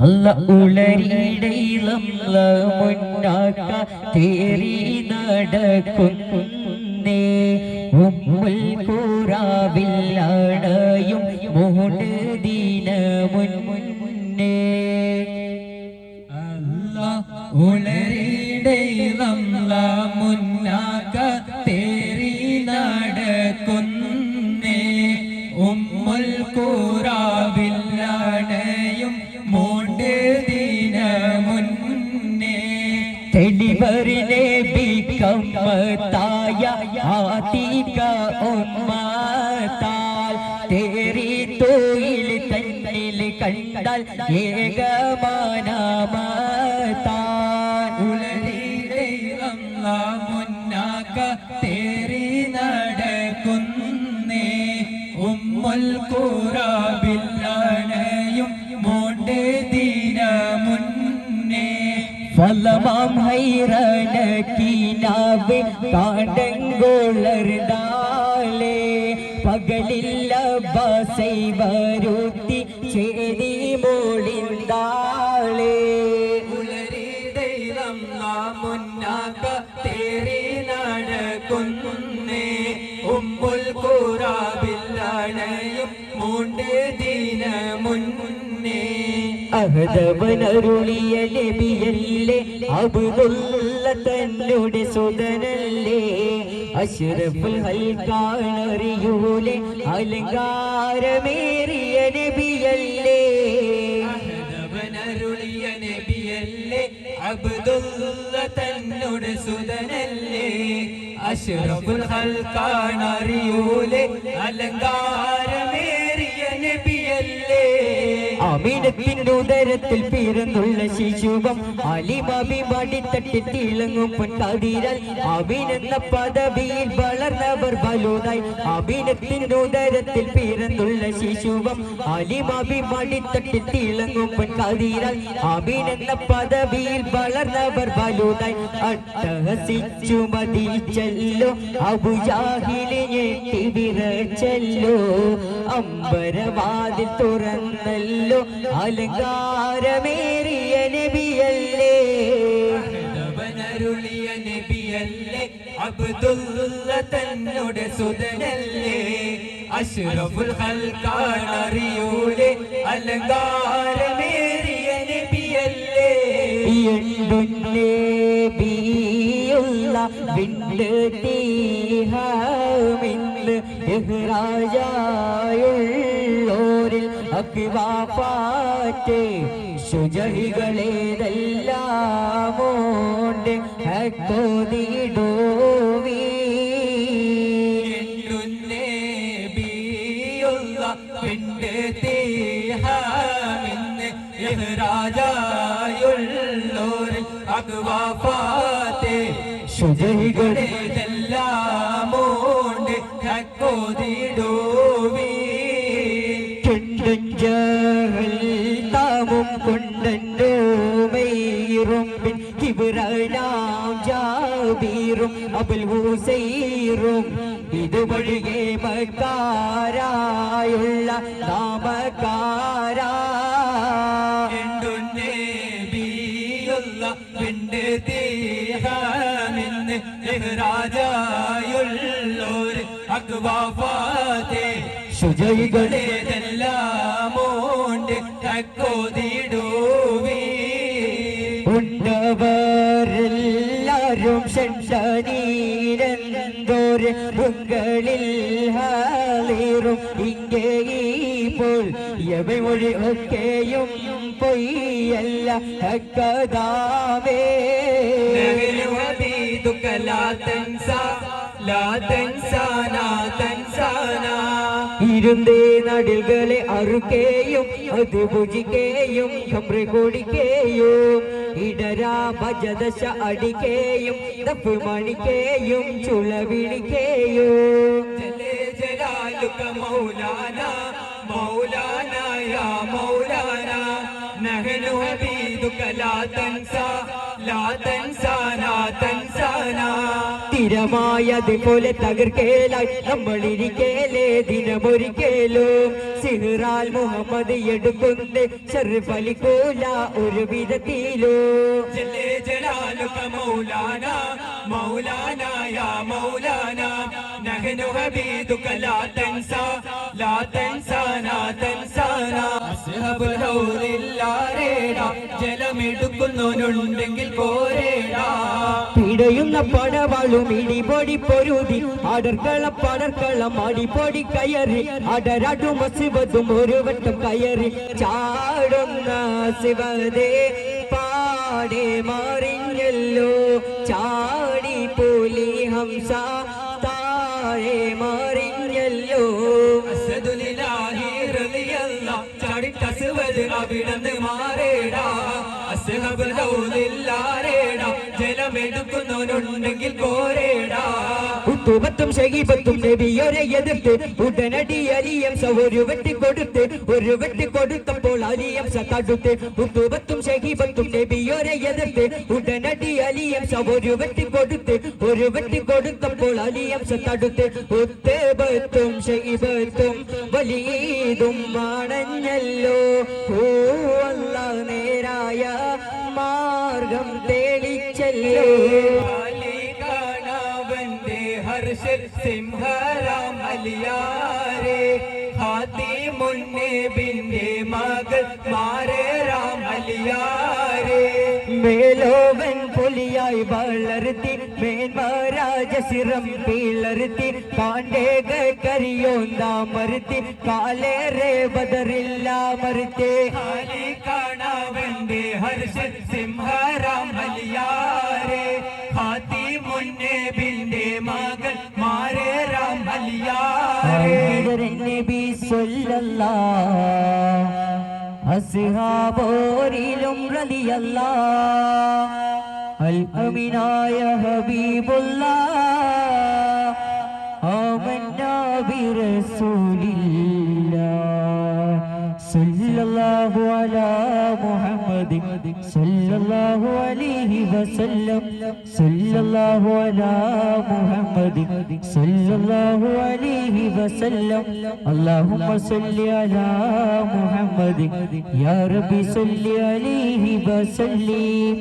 Allah ഉളരിടയിളം മുന്നാക്ക തേറി നടക്കുന്നേ ഉമ്മുൽ ഖുറാവില്ലടയും മൂന്ന് ദിന മുന്നേ Allah ഉളരിടയിളം മുന്നാക്ക തേറി നടക്കുന്നേ ഉമ്മുൽ ഖുറാവില്ലടയും മൂന്ന് ദിന മുന്നേ തെളിവറിനെ ബിക്കമ്മത്തായ ആതിക ഉമ്മത്താൽ തേറി തൊഴിൽ തന്നിൽ കണ്ടാൽ ഏകമാനമത്താൽ ഉളരിടയിളം മുന്നാക്ക തേറി നടക്കുന്നേ ഉമ്മുൽ ഖുറാബില്ലണയും മൂന്ന് ദിന മുന്നേ ഫലമാം ഹൈറനക്കിനാവെ കാണ്ടങ്കുളർന്നാളേ പകലില്ല ബസൈ വരുത്തി ചേടി മോളിന്താളേ ഉളരിടയിളം മുന്നാക്ക തേറി നടക്കുന്നേ ഉമ്മുൽ ഖുറാബില്ലണയും മൂന്ന് ദിന മുന്നേ അഹദവനരുളിയ നബിയല്ലേ അബ്ദുല്ല തന്നുടെ സുതനല്ലേ അഷ്റഫുൽ ഹൽക്കാനറിയൂലെ അലങ്കാരമേറിയ നബിയല്ലേ അഹദവനരുളിയ നബിയല്ലേ അബ്ദുല്ല തന്നുടെ സുതനല്ലേ അഷ്റഫുൽ ഹൽക്കാനറിയൂലെ അലങ്കാരമേറിയ നബിയല്ലേ അമീനത്തിന്റെ ഉദരത്തിൽ പിറന്നുള്ള ശിശുവം അലിബാബി മടിത്തട്ടി തിളങ്ങും പൊൻകാതിരാൽ അമീനെന്ന പദവിയിൽ വളർന്നവർ ബലുതായി അമീനത്തിന്റെ ഉദരത്തിൽ പിറന്നുള്ള ശിശുവം അലിബാബി മടിത്തട്ടി തിളങ്ങും പൊൻകാതിരാൽ അമീനെന്ന പദവിയിൽ വളർന്നവർ ബലുതായി അട്ടഹസിച്ചു മതിച്ചല്ലോ അബുജാഹിലെ ഞെട്ടി വിറച്ചല്ലോ അമ്പരവാതിൽ തുറന്നല്ലോ അലങ്കാരമേറിയ നബിയല്ലേ അഹദവനരുളിയ നബിയല്ലേ അബ്ദുല്ല തന്നുടെ സുതനല്ലേ അഷ്റഫുൽ ഹൽക്കാനറിയൂലെ അലങ്കാരമേറിയ നബിയല്ലേ നബിയുള്ള വിണ്ട് തീഹമിന്ന് ഇഹ്റാജായുള്ളോരിൽ അക്വാഫാറ്റ് ശുജഹികളേതെല്ലാമോണ്ട് ഹക്കോതിടോവീ വിണ്ട് തീഹമിന്ന് ഇഹ്റാജായുള്ളോരിൽ അക്വാഫാറ്റ് ശുജഹികളേതെല്ലാമോണ്ട് ഹക്കോതിടോവീ താമും കൊണ്ടോമൈറും കിബ്റനാം ജാബീറും അബുൽ ഹുസൈറും ഇതുവഴികെ മക്കാരായുള്ള നാമക്കാരാ വിണ്ട് തീഹമിന്ന് ഇഹ്റാജായുള്ളോര് അക്വാഫാത്തെ ശുജഹികളേതെല്ലാമോണ്ട് ഹക്കോതിടോവീ ഉണ്ടവരെല്ലാരും ഷണ്ടനീരന്തോര് ഉങ്ങളിൽ ഹാളിറും ഇങ്ങേപ്പോൾ യവമൊഴി ഒക്കെയും പൊയ്യല്ല ഹക്കദാവേ ഇരുന്നേ നടിൽകളെ അറുക്കേയും അത് ഭുജിക്കേയും ഖംറ് കൊടിക്കേയും ഇടരാ ഭജദശ അടിക്കേയും ദഫ് മണിക്കേയും ചുളവിളിക്കേയും ജലാലുക മൗലാന മൗലാന യാ മൗലാന നഹ്നു ഹബീദുക ലാ തൻസാ ലാ തൻസാനാ തൻസാനാ സ്ഥിരമായതുപോലെ തകർക്കേലായി നമ്മളിരിക്കേലേ ദിനമൊരിക്കലും സിഹ്റാൽ മുഹമ്മദ് എടുക്കുന്നേ ഷർഫലിക്കൂല ഒരു വിധത്തിലോ ജല്ലേ ജലാലുക മൗലാന മൗലാന യാ മൗലാന നഹ്നു ഹബീദുക ലാ തൻസാ ലാ തൻസാനാ തൻസാനാ അസ്ഹബുൽ ഹൗദില്ലാരേടാ ജലമെടുക്കുന്നവനുണ്ടെങ്കിൽ പോരേടാ പിടയുന്ന പടവാളും ഇടിപൊടി പൊരുതി അടർക്കളം അടിപൊടി കയറി അടരാടും ശിവതും ഒരു വട്ടം കയറി ചാടുന്ന ശിവദേ പാടെ മാറിഞ്ഞല്ലോ ചാടി പുലി ഹംസ താഴെ മാറിഞ്ഞല്ലോ അസ്സദുലില്ലാഹി റളിയല്ലാഹ് ചാടിട്ട ശിവദ് അവിടന്ന് മാറേടാ അസ്ഹബുൽ ഹൗദില്ലാരേടാ ജലമെടുക്കുന്നവനുണ്ടെങ്കിൽ പോരേടാ ഉത്തുബത്തും ഷഹീബത്തും നബിയോരെ എതിർത്ത് ഉടനടി അലിയംസ ഒരു വെട്ടി കൊടുത്തപ്പോൾ അലിയംസ തടുത്ത് ഉത്തുബത്തും ഷഹീബത്തും നബിയോരെ എതിർത്ത് ഉടനടി അലിയംസ ഒരു വെട്ടി കൊടുത്തപ്പോൾ അലിയംസ തടുത്ത് ഉത്തുബത്തും ഷഹീബത്തും വലീദും മാണഞ്ഞല്ലോ ഓ അല്ലാഹ് നേരായ മാർഗം തെളിച്ചല്ലോ സിംഹറാം അലിയാരെ ഹാത്തിമുന്നബിന്റെ മകൾ മാരേറാം അലിയാരെ മേലോവൻ പുലിയായി വളർത്തി മേന്മരാജസിരം പിളർത്തി കാണ്ടേക കരിയോന്താമർത്തി കാലേറെ ബദറില്ല മർത്തി ഹാലി കാണാവന്റെ ഹർഷ സിംഹറാം അലിയാരെ ഹാത്തിമുന്നബിന്റെ മകൾ മാരേറാം അലിയാരെ നബി സല്ലല്ലാഹു അസ്ഹാബോരിലും റളിയല്ലാഹ് അൽ അമിനായ ഹബീബുല്ലാഹ് ആമന്നാ ബിറസൂലില്ലാഹ് സല്ലല്ലാഹു അലാ മുഹമ്മദിൻ സല്ലല്ലാഹു അലൈഹി വസല്ലം സല്ലല്ലാഹു അലാ മുഹമ്മദിൻ സല്ലല്ലാഹു അലൈഹി വസല്ലം അല്ലാഹുമ്മ സല്ലി അലാ മുഹമ്മദിൻ യാ റബ്ബി സല്ലി അലൈഹി വസല്ലം